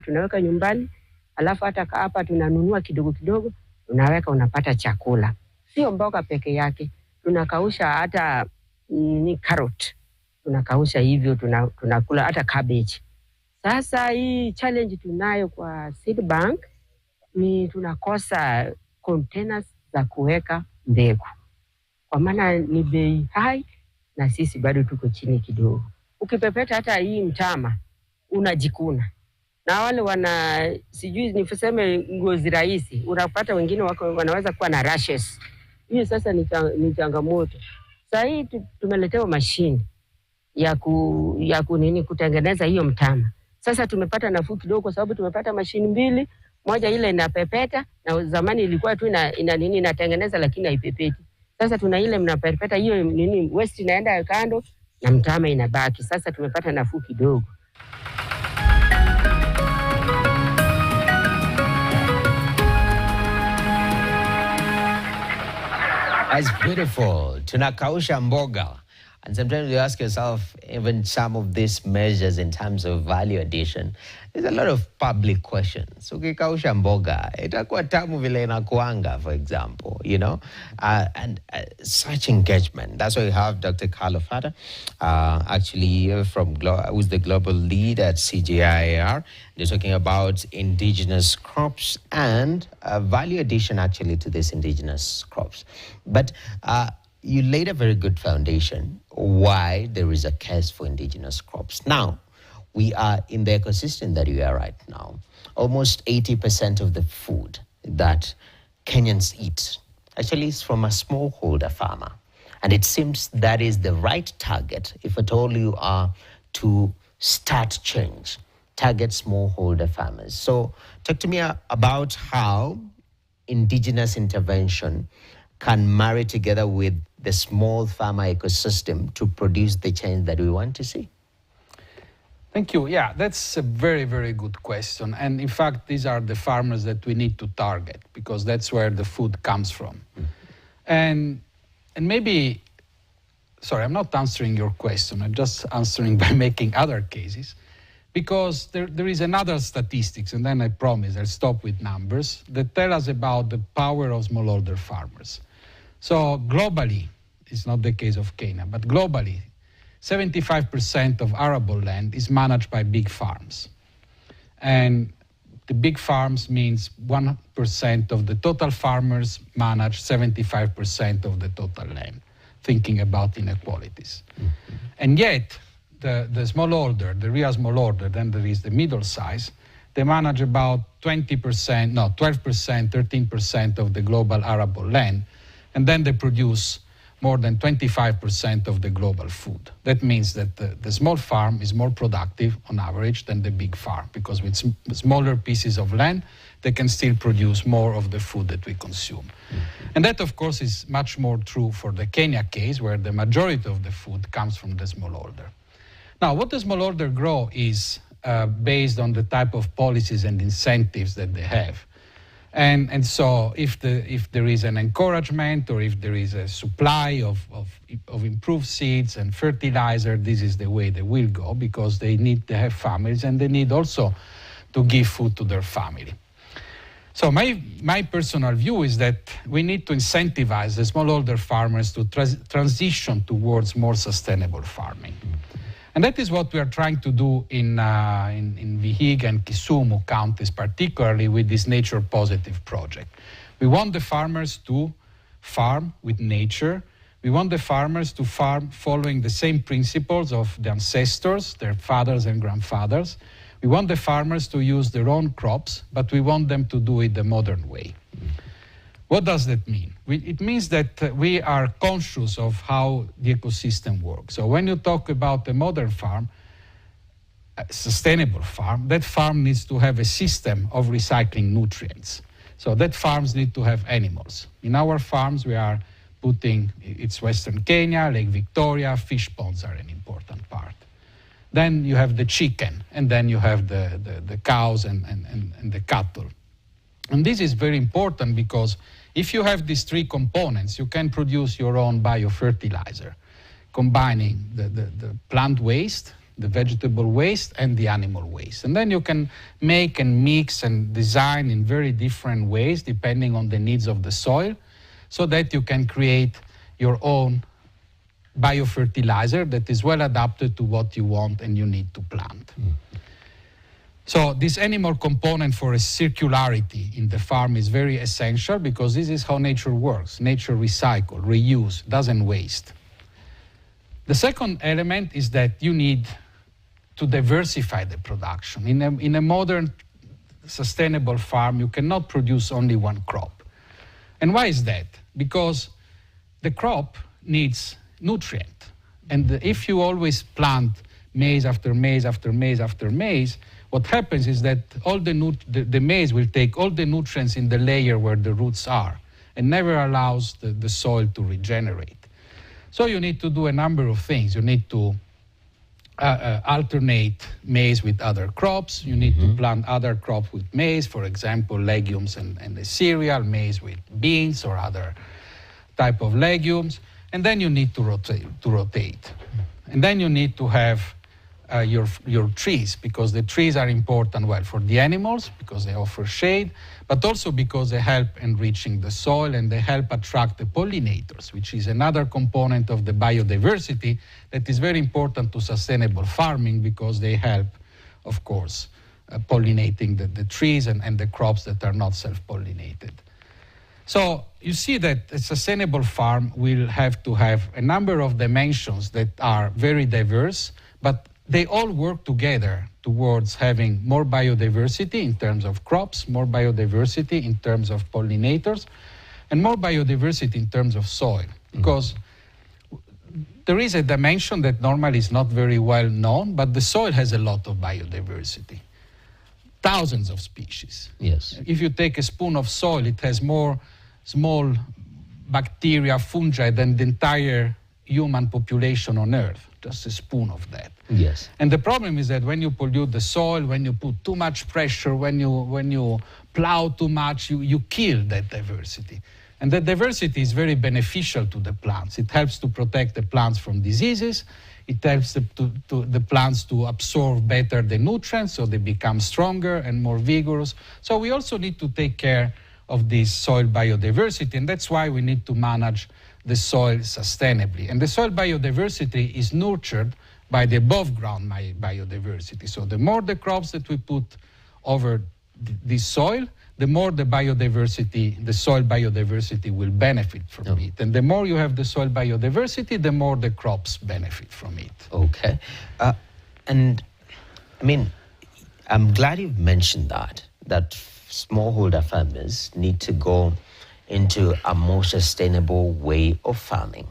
tunaweka nyumbani, alafu hata hapa tunanunua kidogo kidogo, unaweka unapata chakula. Sio mboga peke yake, tunakausha hata ni carrot. Tunakausha hivyo tunakula hata cabbage. Sasa hii challenge tunayo kwa seed bank ni tunakosa containers za kuweka mbegu. Kwa maana ni bei high na sisi bado tuko chini kidogo. Ukipepeta hata hii mtama unajikuna. Na wale sijui nifuseme ngozi rahisi, unapata wengine wanaweza kuwa na rashes. Hiyo sasa ni changamoto. Sasa hii tumeletewa mashine ya kutengeneza hiyo mtama. Sasa tumepata nafuu kidogo kwa sababu tumepata mashine 2, moja ile inapepeta na zamani ilikuwa tu inatengeneza lakini haipepeti. Sasa tuna ile mnapepeta hiyo waste inaenda kando na mtama inabaki. Sasa tumepata nafuu kidogo. That's beautiful. Tunakausha mboga. And sometimes you ask yourself, even some of these measures in terms of value addition, there's a lot of public questions. Ukikausha mboga, itakuwa tamu vile inakuanga, for example, you know? And such engagement. That's why we have Dr. Carlo Fata, actually who's the global lead at CGIAR. They're talking about indigenous crops and value addition actually to these indigenous crops. But you laid a very good foundation why there is a case for indigenous crops. Now, we are in the ecosystem that we are right now. Almost 80% of the food that Kenyans eat actually is from a smallholder farmer. And it seems that is the right target if at all you are to start change, target smallholder farmers. So talk to me about how indigenous intervention can marry together with the small farmer ecosystem to produce the change that we want to see? Thank you. Yeah, that's a very, very good question. And in fact, these are the farmers that we need to target because that's where the food comes from. And maybe, sorry, I'm not answering your question. I'm just answering by making other cases because there is another statistics, and then I promise I'll stop with numbers, that tell us about the power of smallholder farmers. So globally, it's not the case of Kenya, but globally, 75% of arable land is managed by big farms. And the big farms means 1% of the total farmers manage 75% of the total land, thinking about inequalities. Mm-hmm. And yet, the smallholder, the real smallholder, then there is the middle size, they manage about 12%, 13% of the global arable land, and then they produce more than 25% of the global food. That means that the small farm is more productive on average than the big farm because with smaller pieces of land, they can still produce more of the food that we consume. Mm-hmm. And that, of course, is much more true for the Kenya case where the majority of the food comes from the smallholder. Now, what the smallholder grow is based on the type of policies and incentives that they have. And so if there is an encouragement or if there is a supply of improved seeds and fertilizer, this is the way they will go because they need to have families and they need also to give food to their family. So my personal view is that we need to incentivize the smallholder farmers to transition towards more sustainable farming. And that is what we are trying to do in Vihiga and Kisumu counties, particularly with this Nature Positive project. We want the farmers to farm with nature. We want the farmers to farm following the same principles of the ancestors, their fathers and grandfathers. We want the farmers to use their own crops, but we want them to do it the modern way. What does that mean? It means that we are conscious of how the ecosystem works. So when you talk about a modern farm, a sustainable farm, that farm needs to have a system of recycling nutrients. So that farms need to have animals. In our farms, we are putting, it's Western Kenya, Lake Victoria, fish ponds are an important part. Then you have the chicken, and then you have the cows and the cattle. And this is very important because if you have these three components, you can produce your own biofertilizer, combining the plant waste, the vegetable waste and the animal waste. And then you can make and mix and design in very different ways depending on the needs of the soil, so that you can create your own biofertilizer that is well adapted to what you want and you need to plant. So this animal component for a circularity in the farm is very essential, because this is how nature works. Nature recycles, reuse, doesn't waste. The second element is that you need to diversify the production. In a modern sustainable farm, you cannot produce only one crop. And why is that? Because the crop needs nutrient. And if you always plant maize after maize after maize after maize, what happens is that all the maize will take all the nutrients in the layer where the roots are, and never allows the soil to regenerate. So you need to do a number of things. You need to alternate maize with other crops. You need to plant other crops with maize, for example, legumes and the cereal, maize with beans or other type of legumes. And then you need to rotate. And then you need to have your trees, because the trees are important, well, for the animals, because they offer shade, but also because they help enriching the soil and they help attract the pollinators, which is another component of the biodiversity that is very important to sustainable farming, because they help, of course, pollinating the trees and the crops that are not self-pollinated. So you see that a sustainable farm will have to have a number of dimensions that are very diverse, but they all work together towards having more biodiversity in terms of crops, more biodiversity in terms of pollinators, and more biodiversity in terms of soil. Because there is a dimension that normally is not very well known, but the soil has a lot of biodiversity. Thousands of species. Yes. If you take a spoon of soil, it has more small bacteria, fungi than the entire human population on Earth. Just a spoon of that. Yes. And the problem is that when you pollute the soil, when you put too much pressure, when you plow too much, you kill that diversity. And that diversity is very beneficial to the plants. It helps to protect the plants from diseases. It helps the plants to absorb better the nutrients, so they become stronger and more vigorous. So we also need to take care of this soil biodiversity, and that's why we need to manage the soil sustainably. And the soil biodiversity is nurtured by the above ground biodiversity. So the more the crops that we put over this soil, the more the soil biodiversity will benefit from it. And the more you have the soil biodiversity, the more the crops benefit from it. Okay. And I mean, I'm glad you've mentioned that smallholder farmers need to go into a more sustainable way of farming,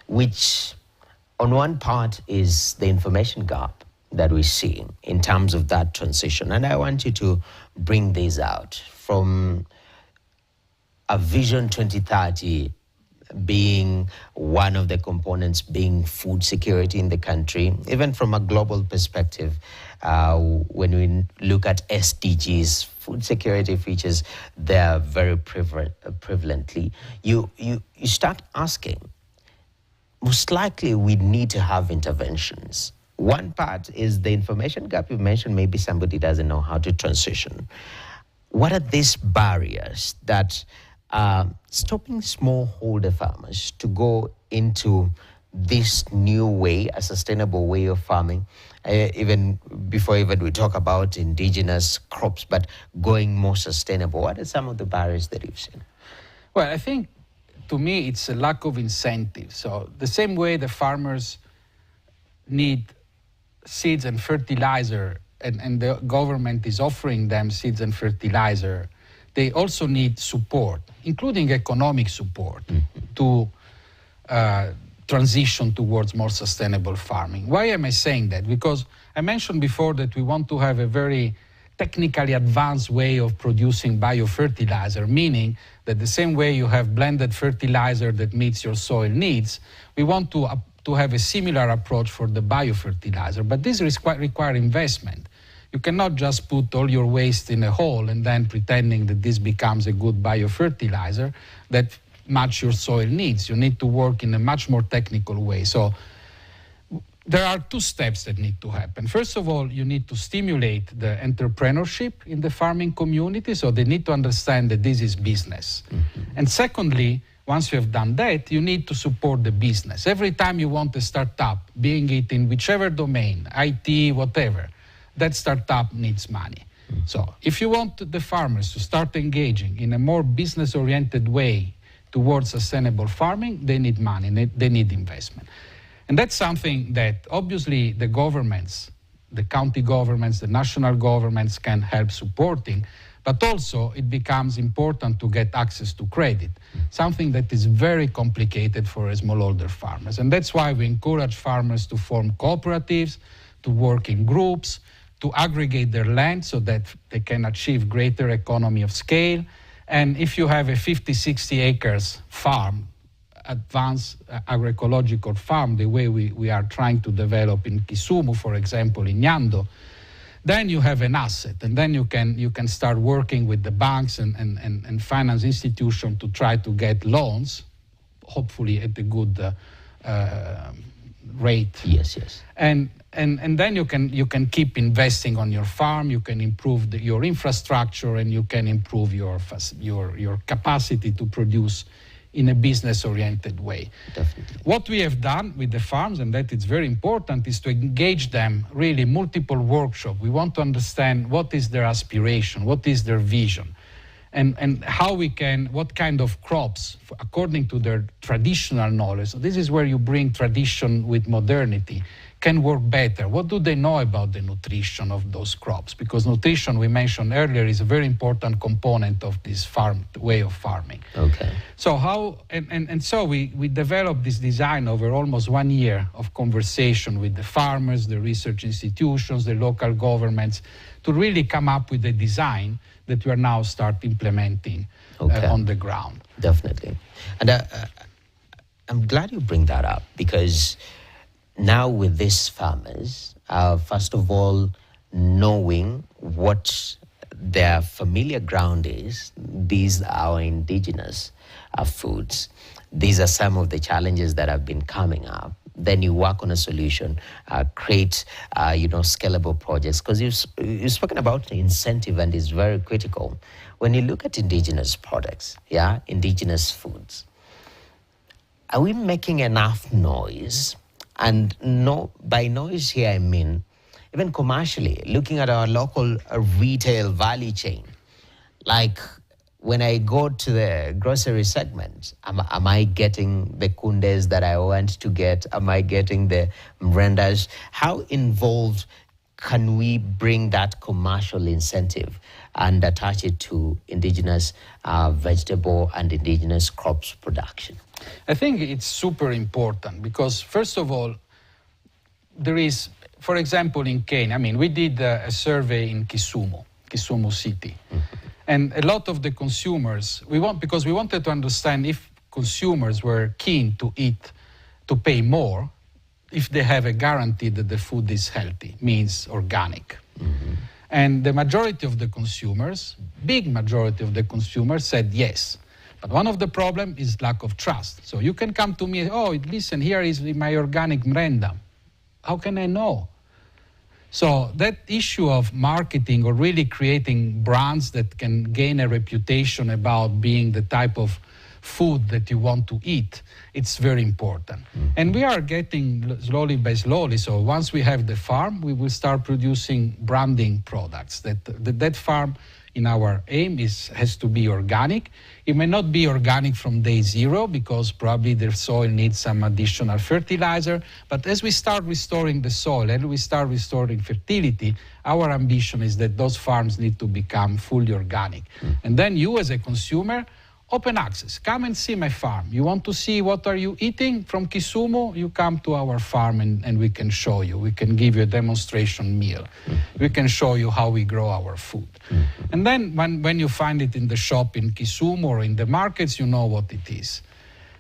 which on one part is the information gap that we're seeing in terms of that transition. And I want you to bring this out from a Vision 2030 being one of the components, being food security in the country, even from a global perspective. When we look at SDGs, food security features there very prevalently. You start asking, most likely we need to have interventions. One part is the information gap you mentioned. Maybe somebody doesn't know how to transition. What are these barriers that are stopping smallholder farmers to go into this new way, a sustainable way of farming? Even before we talk about indigenous crops, but going more sustainable. What are some of the barriers that you've seen? Well, I think, to me, it's a lack of incentive. So the same way the farmers need seeds and fertilizer, and the government is offering them seeds and fertilizer, they also need support, including economic support, to transition towards more sustainable farming. Why am I saying that? Because I mentioned before that we want to have a very technically advanced way of producing biofertilizer, meaning that the same way you have blended fertilizer that meets your soil needs, we want to have a similar approach for the biofertilizer. But this requires investment. You cannot just put all your waste in a hole and then pretending that this becomes a good biofertilizer that match your soil needs. You need to work in a much more technical way. So there are two steps that need to happen. First of all, you need to stimulate the entrepreneurship in the farming community, so they need to understand that this is business. And secondly, once you have done that, you need to support the business. Every time you want a startup, being it in whichever domain, IT, whatever, that startup needs money. So if you want the farmers to start engaging in a more business-oriented way towards sustainable farming, they need money, they need investment. And that's something that obviously the governments, the county governments, the national governments can help supporting, but also it becomes important to get access to credit, something that is very complicated for smallholder farmers. And that's why we encourage farmers to form cooperatives, to work in groups, to aggregate their land so that they can achieve greater economy of scale. And if you have a 50, 60 acres farm, advanced agroecological farm, the way we are trying to develop in Kisumu, for example, in Nyando, then you have an asset, and then you can start working with the banks and finance institutions to try to get loans, hopefully at a good rate. Yes. And then you can keep investing on your farm. You can improve your infrastructure, and you can improve your capacity to produce in a business-oriented way. Definitely. What we have done with the farms, and that is very important, is to engage them really multiple workshops. We want to understand what is their aspiration, what is their vision, and how we can, what kind of crops, according to their traditional knowledge. So this is where you bring tradition with modernity, can work better. What do they know about the nutrition of those crops? Because nutrition, we mentioned earlier, is a very important component of this way of farming. Okay. So so we developed this design over almost 1 year of conversation with the farmers, the research institutions, the local governments, to really come up with a design that we are now start implementing on the ground. Definitely. And I'm glad you bring that up, because now with these farmers, first of all, knowing what their familiar ground is, these are our indigenous foods. These are some of the challenges that have been coming up. Then you work on a solution, create, scalable projects. Because you've spoken about the incentive, and it's very critical. When you look at indigenous products, indigenous foods, are we making enough noise? And by noise here, I mean even commercially, looking at our local retail value chain. Like when I go to the grocery segment, am I getting the kundes that I want to get? Am I getting the mrendas? How involved can we bring that commercial incentive and attach it to indigenous vegetable and indigenous crops production? I think it's super important because, first of all, there is, for example, in Kenya, we did a survey in Kisumu City. And a lot of the consumers, because we wanted to understand if consumers were keen to eat, to pay more, if they have a guarantee that the food is healthy, means organic. And the majority of the consumers, big majority of the consumers said yes. But one of the problems is lack of trust. So you can come to me, listen, here is my organic mrenda. How can I know? So that issue of marketing or really creating brands that can gain a reputation about being the type of food that you want to eat, it's very important. And we are getting slowly by slowly. So once we have the farm, we will start producing branding products. That farm, in our aim, has to be organic. It may not be organic from day zero because probably the soil needs some additional fertilizer. But as we start restoring the soil and we start restoring fertility, our ambition is that those farms need to become fully organic. And then you as a consumer, open access. Come and see my farm. You want to see what are you eating from Kisumu? You come to our farm and we can show you. We can give you a demonstration meal. We can show you how we grow our food. And then when you find it in the shop in Kisumu or in the markets, you know what it is.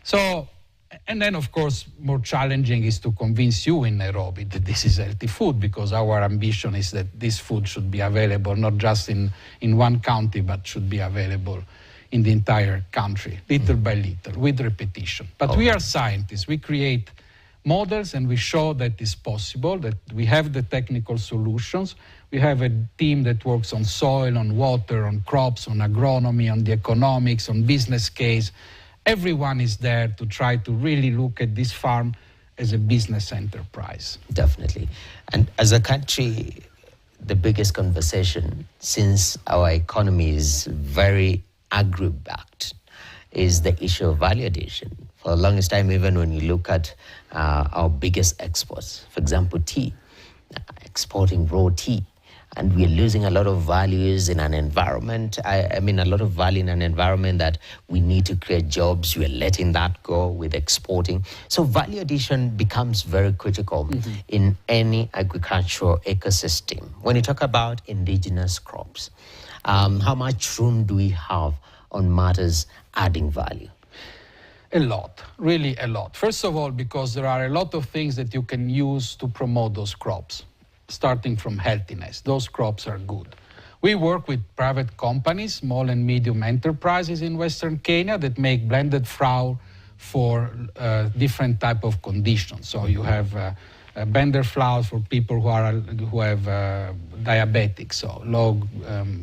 So, and then of course, more challenging is to convince you in Nairobi that this is healthy food, because our ambition is that this food should be available not just in one county, but should be available in the entire country, little by little, with repetition. But we are scientists. We create models, and we show that it's possible, that we have the technical solutions. We have a team that works on soil, on water, on crops, on agronomy, on the economics, on business case. Everyone is there to try to really look at this farm as a business enterprise. Definitely. And as a country, the biggest conversation, since our economy is very agri-backed, is the issue of value addition. For the longest time, even when you look at our biggest exports, for example, tea, exporting raw tea, and we're losing a lot of values in an environment. I mean, a lot of value in an environment that we need to create jobs. We're letting that go with exporting. So value addition becomes very critical in any agricultural ecosystem. When you talk about indigenous crops, how much room do we have on matters adding value? A lot, really a lot. First of all, because there are a lot of things that you can use to promote those crops, starting from healthiness. Those crops are good. We work with private companies, small and medium enterprises in Western Kenya that make blended flour for different type of conditions. So you have blended flour for people who have diabetics, so low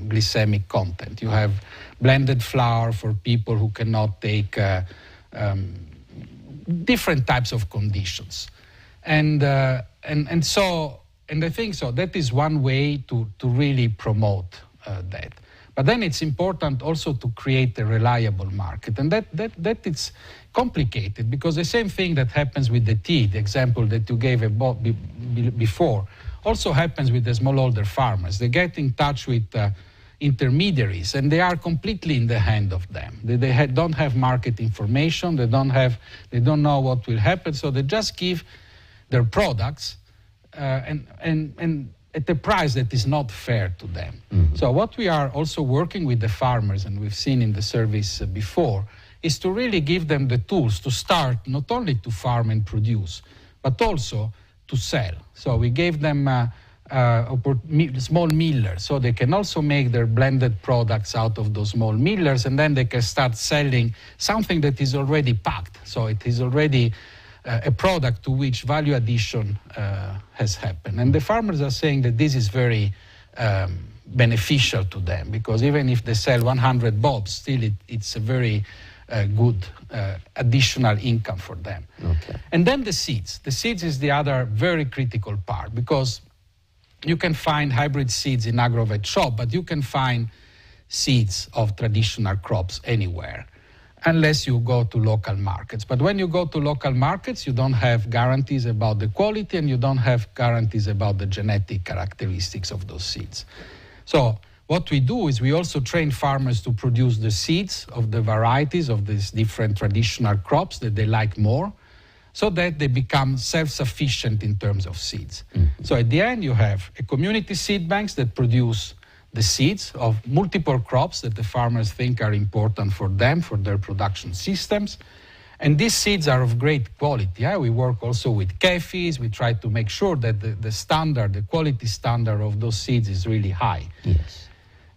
glycemic content. You have blended flour for people who cannot take different types of conditions. And I think so that is one way to really promote that. But then it's important also to create a reliable market. And that it's complicated, because the same thing that happens with the tea, the example that you gave before, also happens with the smallholder farmers. They get in touch with intermediaries, and they are completely in the hand of them. They don't have market information. They don't know what will happen. So they just give their products and at a price that is not fair to them. So what we are also working with the farmers, and we've seen in the service before, is to really give them the tools to start not only to farm and produce, but also to sell. So we gave them small millers, so they can also make their blended products out of those small millers, and then they can start selling something that is already packed. So it is already a product to which value addition has happened. And the farmers are saying that this is very beneficial to them, because even if they sell 100 bobs, still it's a very good additional income for them. Okay. And then the seeds. The seeds is the other very critical part, because you can find hybrid seeds in agrovet shop, but you can find seeds of traditional crops anywhere, unless you go to local markets. But when you go to local markets, you don't have guarantees about the quality, and you don't have guarantees about the genetic characteristics of those seeds. So what we do is we also train farmers to produce the seeds of the varieties of these different traditional crops that they like more, so that they become self-sufficient in terms of seeds. So at the end, you have a community seed banks that produce the seeds of multiple crops that the farmers think are important for them, for their production systems. And these seeds are of great quality. Yeah? We work also with KEFIs. We try to make sure that the quality standard of those seeds is really high. Yes.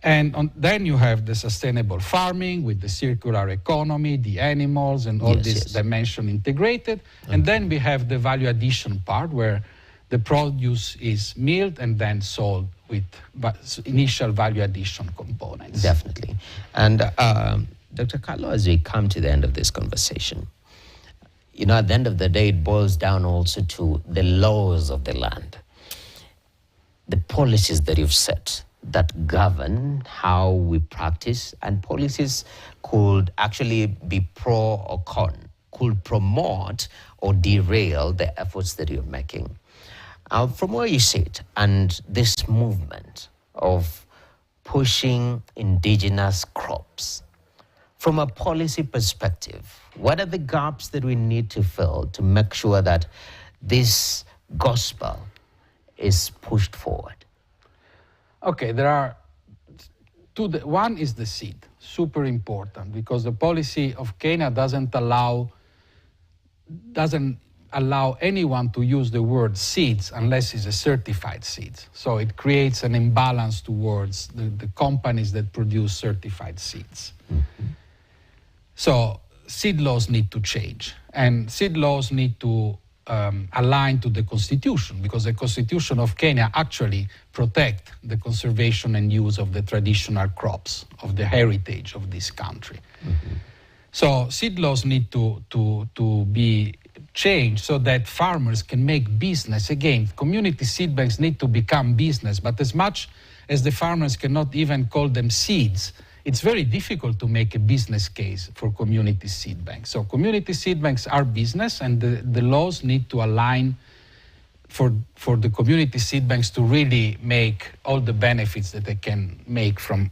And then you have the sustainable farming with the circular economy, the animals, and all this dimension integrated. And then we have the value addition part, where the produce is milled and then sold with initial value addition components. Definitely. And Dr. Carlo, as we come to the end of this conversation, you know, at the end of the day, it boils down also to the laws of the land, the policies that you've set that govern how we practice, and policies could actually be pro or con, could promote or derail the efforts that you're making. From where you sit, and this movement of pushing indigenous crops, from a policy perspective, what are the gaps that we need to fill to make sure that this gospel is pushed forward? Okay, there are two. One is the seed, super important, because the policy of Kenya doesn't allow anyone to use the word seeds unless it's a certified seeds. So it creates an imbalance towards the companies that produce certified seeds. So seed laws need to change, and seed laws need to aligned to the constitution, because the constitution of Kenya actually protect the conservation and use of the traditional crops, of the heritage of this country. Mm-hmm. So seed laws need to be changed so that farmers can make business. Again, community seed banks need to become business, but as much as the farmers cannot even call them seeds, it's very difficult to make a business case for community seed banks. So community seed banks are business, and the laws need to align for the community seed banks to really make all the benefits that they can make from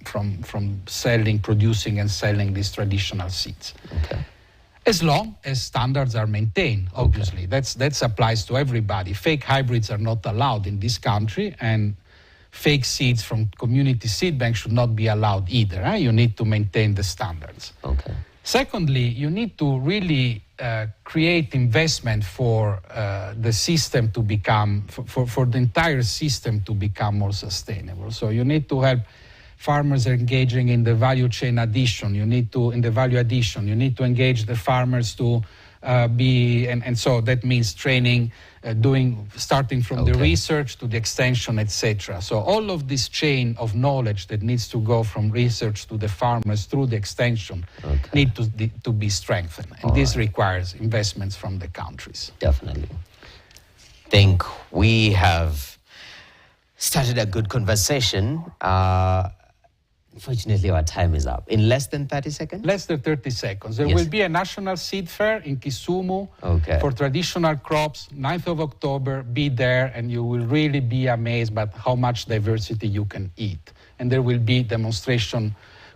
selling, producing and selling these traditional seeds. Okay. As long as standards are maintained, obviously. Okay. That applies to everybody. Fake hybrids are not allowed in this country, and fake seeds from community seed banks should not be allowed either. You need to maintain the standards. Okay. Secondly, you need to really create investment for the system to become, for the entire system to become more sustainable. So you need to help farmers engaging in the value chain addition. You need to, in the value addition, you need to engage the farmers to and so that means training, starting from the research to the extension, etc. So all of this chain of knowledge that needs to go from research to the farmers through the extension need to be strengthened. And this requires investments from the countries. Definitely. I think we have started a good conversation. Unfortunately, our time is up. In less than 30 seconds? Less than 30 seconds. There will be a national seed fair in Kisumu for traditional crops, 9th of October. Be there, and you will really be amazed by how much diversity you can eat. And there will be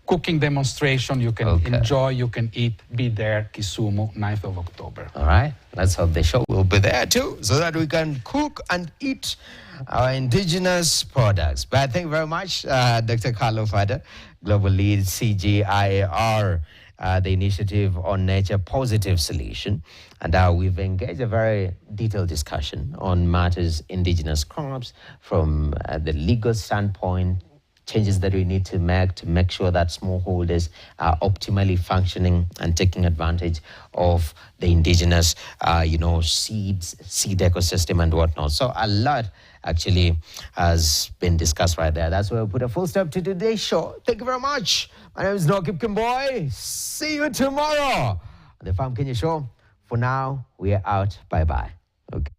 cooking demonstration. You can enjoy, you can eat. Be there, Kisumu, 9th of October. All right. Let's hope the show will be there too, so that we can cook and eat our indigenous products. But thank you very much, Dr. Carlo Fada, Global Lead, CGIAR, the Initiative on Nature Positive Solution. And we've engaged a very detailed discussion on matters indigenous crops from the legal standpoint, changes that we need to make sure that smallholders are optimally functioning and taking advantage of the indigenous, seed ecosystem and whatnot. So a lot actually has been discussed right there. That's where we put a full stop to today's show. Thank you very much. My name is Nokip Kimboy. See you tomorrow on the Farm Kenya Show. For now, we are out. Bye-bye. Okay.